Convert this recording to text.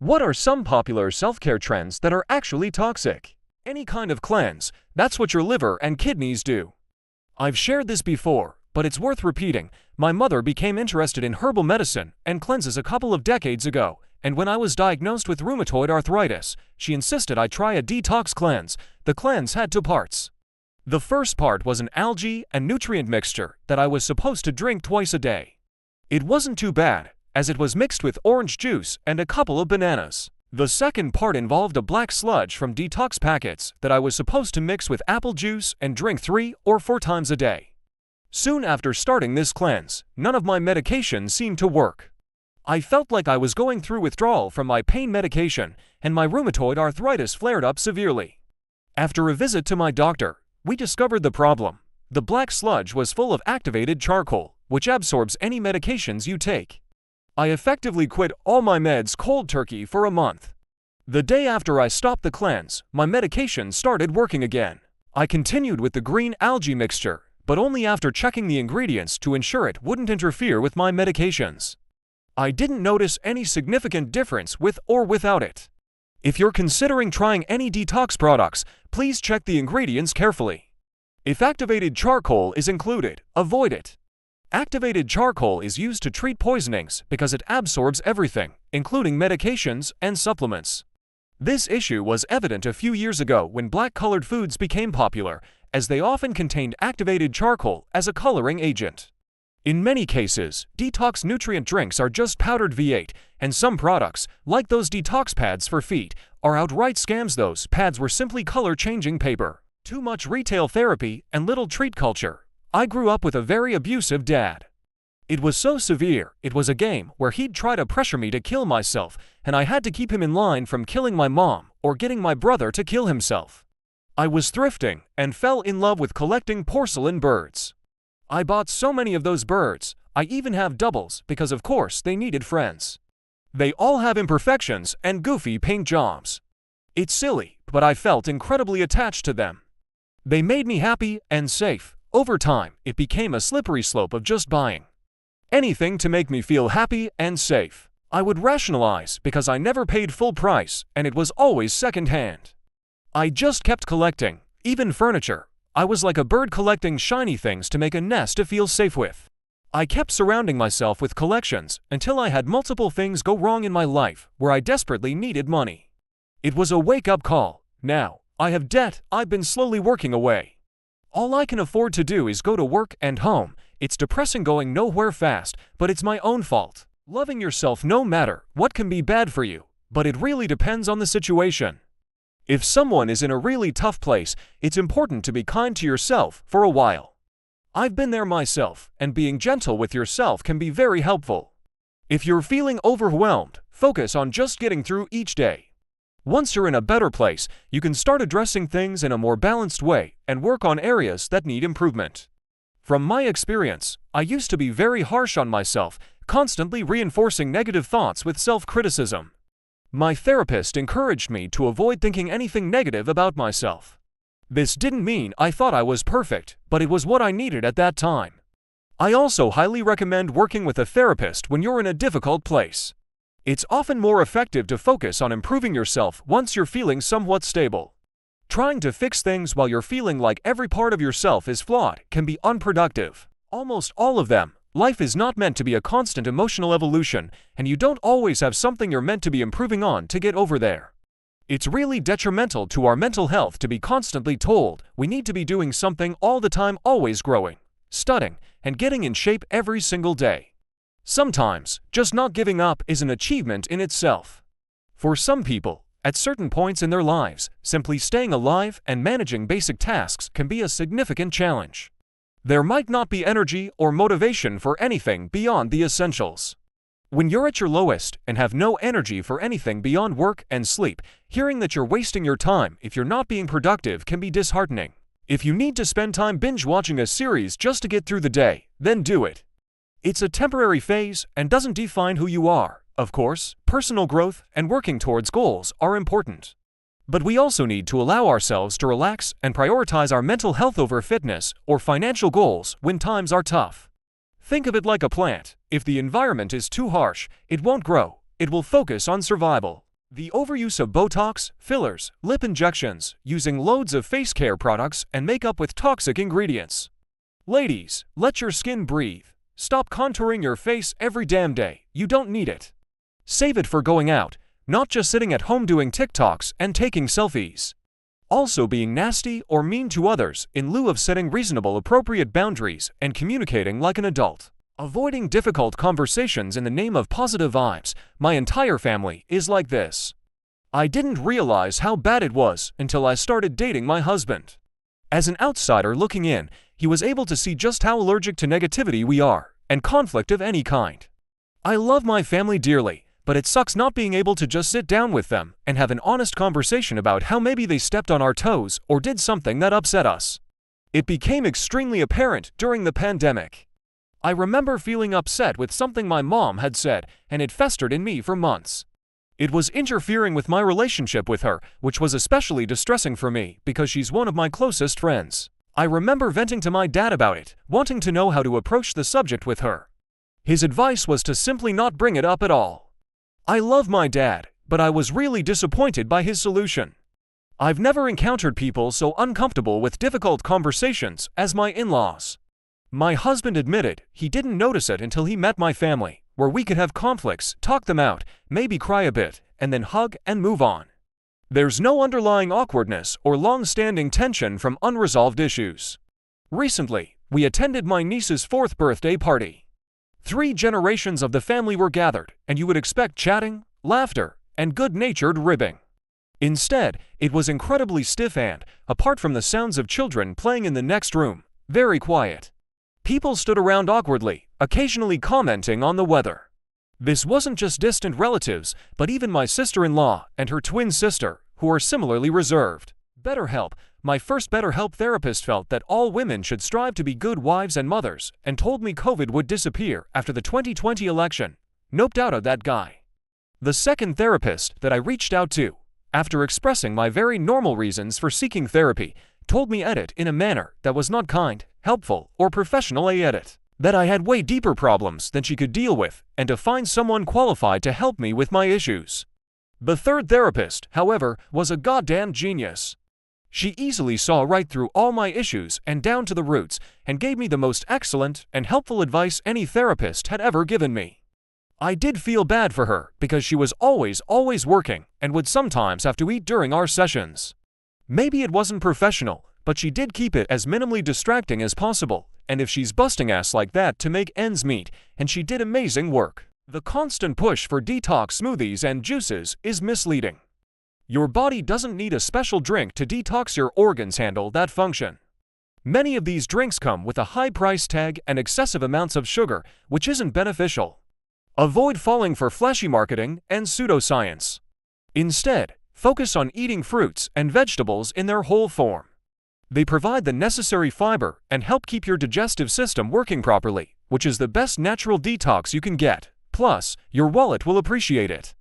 What are some popular self-care trends that are actually toxic? Any kind of cleanse, that's what your liver and kidneys do. I've shared this before, but it's worth repeating. My mother became interested in herbal medicine and cleanses a couple of decades ago, and when I was diagnosed with rheumatoid arthritis, she insisted I try a detox cleanse. The cleanse had two parts. The first part was an algae and nutrient mixture that I was supposed to drink twice a day. It wasn't too bad, as it was mixed with orange juice and a couple of bananas. The second part involved a black sludge from detox packets that I was supposed to mix with apple juice and drink 3 or 4 times a day. Soon after starting this cleanse, none of my medications seemed to work. I felt like I was going through withdrawal from my pain medication, and my rheumatoid arthritis flared up severely. After a visit to my doctor, we discovered the problem. The black sludge was full of activated charcoal, which absorbs any medications you take. I effectively quit all my meds cold turkey for a month. The day after I stopped the cleanse, my medication started working again. I continued with the green algae mixture, but only after checking the ingredients to ensure it wouldn't interfere with my medications. I didn't notice any significant difference with or without it. If you're considering trying any detox products, please check the ingredients carefully. If activated charcoal is included, avoid it. Activated charcoal is used to treat poisonings because it absorbs everything, including medications and supplements. This issue was evident a few years ago when black-colored foods became popular, as they often contained activated charcoal as a coloring agent. In many cases, detox nutrient drinks are just powdered V8, and some products, like those detox pads for feet, are outright scams. Those pads were simply color-changing paper. Too much retail therapy and little treat culture. I grew up with a very abusive dad. It was so severe, it was a game where he'd try to pressure me to kill myself, and I had to keep him in line from killing my mom or getting my brother to kill himself. I was thrifting and fell in love with collecting porcelain birds. I bought so many of those birds. I even have doubles because of course they needed friends. They all have imperfections and goofy paint jobs. It's silly, but I felt incredibly attached to them. They made me happy and safe. Over time, it became a slippery slope of just buying anything to make me feel happy and safe. I would rationalize because I never paid full price and it was always second-hand. I just kept collecting, even furniture. I was like a bird collecting shiny things to make a nest to feel safe with. I kept surrounding myself with collections until I had multiple things go wrong in my life where I desperately needed money. It was a wake-up call. Now, I have debt I've been slowly working away. All I can afford to do is go to work and home. It's depressing going nowhere fast, but it's my own fault. Loving yourself no matter what can be bad for you, but it really depends on the situation. If someone is in a really tough place, it's important to be kind to yourself for a while. I've been there myself, and being gentle with yourself can be very helpful. If you're feeling overwhelmed, focus on just getting through each day. Once you're in a better place, you can start addressing things in a more balanced way and work on areas that need improvement. From my experience, I used to be very harsh on myself, constantly reinforcing negative thoughts with self-criticism. My therapist encouraged me to avoid thinking anything negative about myself. This didn't mean I thought I was perfect, but it was what I needed at that time. I also highly recommend working with a therapist when you're in a difficult place. It's often more effective to focus on improving yourself once you're feeling somewhat stable. Trying to fix things while you're feeling like every part of yourself is flawed can be unproductive. Almost all of them. Life is not meant to be a constant emotional evolution, and you don't always have something you're meant to be improving on to get over there. It's really detrimental to our mental health to be constantly told we need to be doing something all the time, always growing, studying, and getting in shape every single day. Sometimes, just not giving up is an achievement in itself. For some people, at certain points in their lives, simply staying alive and managing basic tasks can be a significant challenge. There might not be energy or motivation for anything beyond the essentials. When you're at your lowest and have no energy for anything beyond work and sleep, hearing that you're wasting your time if you're not being productive can be disheartening. If you need to spend time binge-watching a series just to get through the day, then do it. It's a temporary phase and doesn't define who you are. Of course, personal growth and working towards goals are important. But we also need to allow ourselves to relax and prioritize our mental health over fitness or financial goals when times are tough. Think of it like a plant. If the environment is too harsh, it won't grow. It will focus on survival. The overuse of Botox, fillers, lip injections, using loads of face care products and makeup with toxic ingredients. Ladies, let your skin breathe. Stop contouring your face every damn day. You don't need it. Save it for going out, not just sitting at home doing TikToks and taking selfies. Also being nasty or mean to others in lieu of setting reasonable appropriate boundaries and communicating like an adult. Avoiding difficult conversations in the name of positive vibes. My entire family is like this. I didn't realize how bad it was until I started dating my husband. As an outsider looking in, he was able to see just how allergic to negativity we are, and conflict of any kind. I love my family dearly, but it sucks not being able to just sit down with them and have an honest conversation about how maybe they stepped on our toes or did something that upset us. It became extremely apparent during the pandemic. I remember feeling upset with something my mom had said, and it festered in me for months. It was interfering with my relationship with her, which was especially distressing for me because she's one of my closest friends. I remember venting to my dad about it, wanting to know how to approach the subject with her. His advice was to simply not bring it up at all. I love my dad, but I was really disappointed by his solution. I've never encountered people so uncomfortable with difficult conversations as my in-laws. My husband admitted he didn't notice it until he met my family, where we could have conflicts, talk them out, maybe cry a bit, and then hug and move on. There's no underlying awkwardness or long-standing tension from unresolved issues. Recently, we attended my niece's 4th birthday party. 3 generations of the family were gathered, and you would expect chatting, laughter, and good-natured ribbing. Instead, it was incredibly stiff and, apart from the sounds of children playing in the next room, very quiet. People stood around awkwardly, occasionally commenting on the weather. This wasn't just distant relatives, but even my sister-in-law and her twin sister, who are similarly reserved. BetterHelp. My first BetterHelp therapist felt that all women should strive to be good wives and mothers, and told me COVID would disappear after the 2020 election. Nope, doubted that guy. The second therapist that I reached out to, after expressing my very normal reasons for seeking therapy, told me edit in a manner that was not kind, helpful, or professional edit. That I had way deeper problems than she could deal with, and to find someone qualified to help me with my issues. The third therapist, however, was a goddamn genius. She easily saw right through all my issues and down to the roots, and gave me the most excellent and helpful advice any therapist had ever given me. I did feel bad for her because she was always working and would sometimes have to eat during our sessions. Maybe it wasn't professional, but she did keep it as minimally distracting as possible, and if she's busting ass like that to make ends meet, and she did amazing work. The constant push for detox smoothies and juices is misleading. Your body doesn't need a special drink to detox, your organs handle that function. Many of these drinks come with a high price tag and excessive amounts of sugar, which isn't beneficial. Avoid falling for flashy marketing and pseudoscience. Instead, focus on eating fruits and vegetables in their whole form. They provide the necessary fiber and help keep your digestive system working properly, which is the best natural detox you can get. Plus, your wallet will appreciate it.